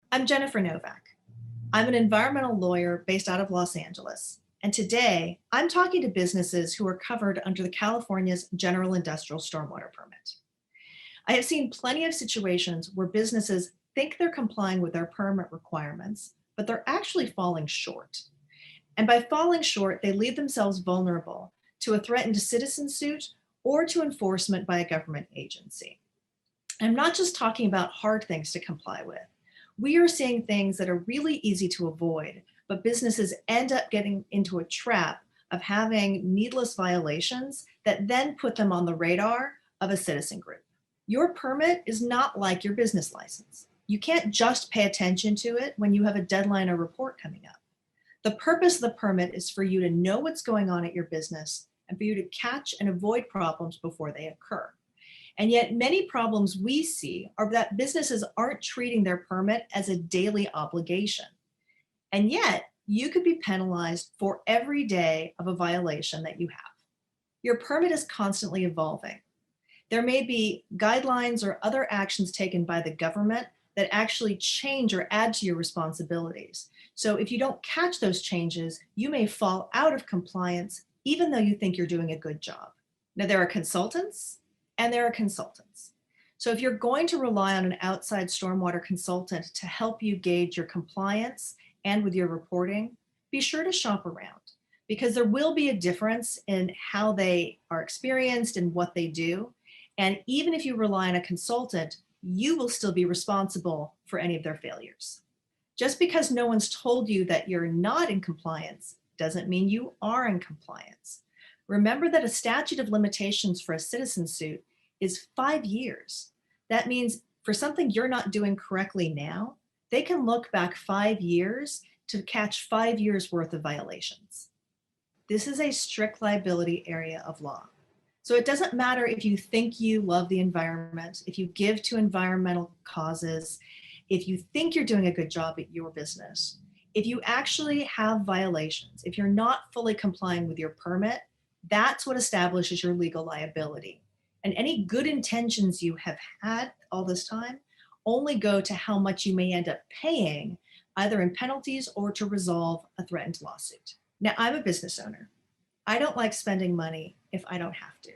I'm Jennifer Novak. I'm an environmental lawyer based out of Los Angeles. And today I'm talking to businesses who are covered under the California's General Industrial Stormwater Permit. I have seen plenty of situations where businesses think they're complying with their permit requirements, but they're actually falling short. And by falling short, they leave themselves vulnerable to a threatened citizen suit or to enforcement by a government agency. I'm not just talking about hard things to comply with. We are seeing things that are really easy to avoid, but businesses end up getting into a trap of having needless violations that then put them on the radar of a citizen group. Your permit is not like your business license. You can't just pay attention to it when you have a deadline or report coming up. The purpose of the permit is for you to know what's going on at your business and for you to catch and avoid problems before they occur. And yet many problems we see are that businesses aren't treating their permit as a daily obligation. And yet you could be penalized for every day of a violation that you have. Your permit is constantly evolving. There may be guidelines or other actions taken by the government that actually change or add to your responsibilities. So if you don't catch those changes, you may fall out of compliance even though you think you're doing a good job. Now, there are consultants and there are consultants. So if you're going to rely on an outside stormwater consultant to help you gauge your compliance and with your reporting, be sure to shop around because there will be a difference in how they are experienced and what they do. And even if you rely on a consultant, you will still be responsible for any of their failures. Just because no one's told you that you're not in compliance doesn't mean you are in compliance. Remember that a statute of limitations for a citizen suit is 5 years. That means for something you're not doing correctly now, they can look back 5 years to catch 5 years worth of violations. This is a strict liability area of law. So it doesn't matter if you think you love the environment, if you give to environmental causes, if you think you're doing a good job at your business, if you actually have violations, if you're not fully complying with your permit, that's what establishes your legal liability. And any good intentions you have had all this time only go to how much you may end up paying, either in penalties or to resolve a threatened lawsuit. Now, I'm a business owner. I don't like spending money if I don't have to.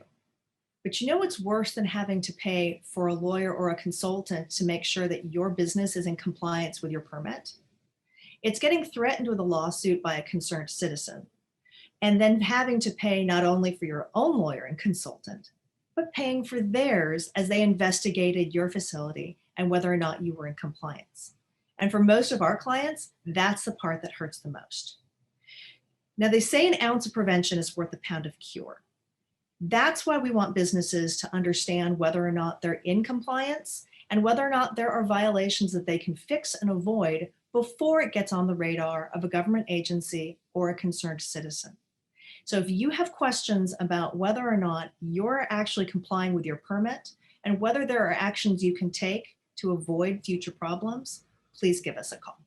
But you know what's worse than having to pay for a lawyer or a consultant to make sure that your business is in compliance with your permit? It's getting threatened with a lawsuit by a concerned citizen, and then having to pay not only for your own lawyer and consultant, but paying for theirs as they investigated your facility and whether or not you were in compliance. And for most of our clients, that's the part that hurts the most. Now, they say an ounce of prevention is worth a pound of cure. That's why we want businesses to understand whether or not they're in compliance and whether or not there are violations that they can fix and avoid before it gets on the radar of a government agency or a concerned citizen. So if you have questions about whether or not you're actually complying with your permit and whether there are actions you can take to avoid future problems, please give us a call.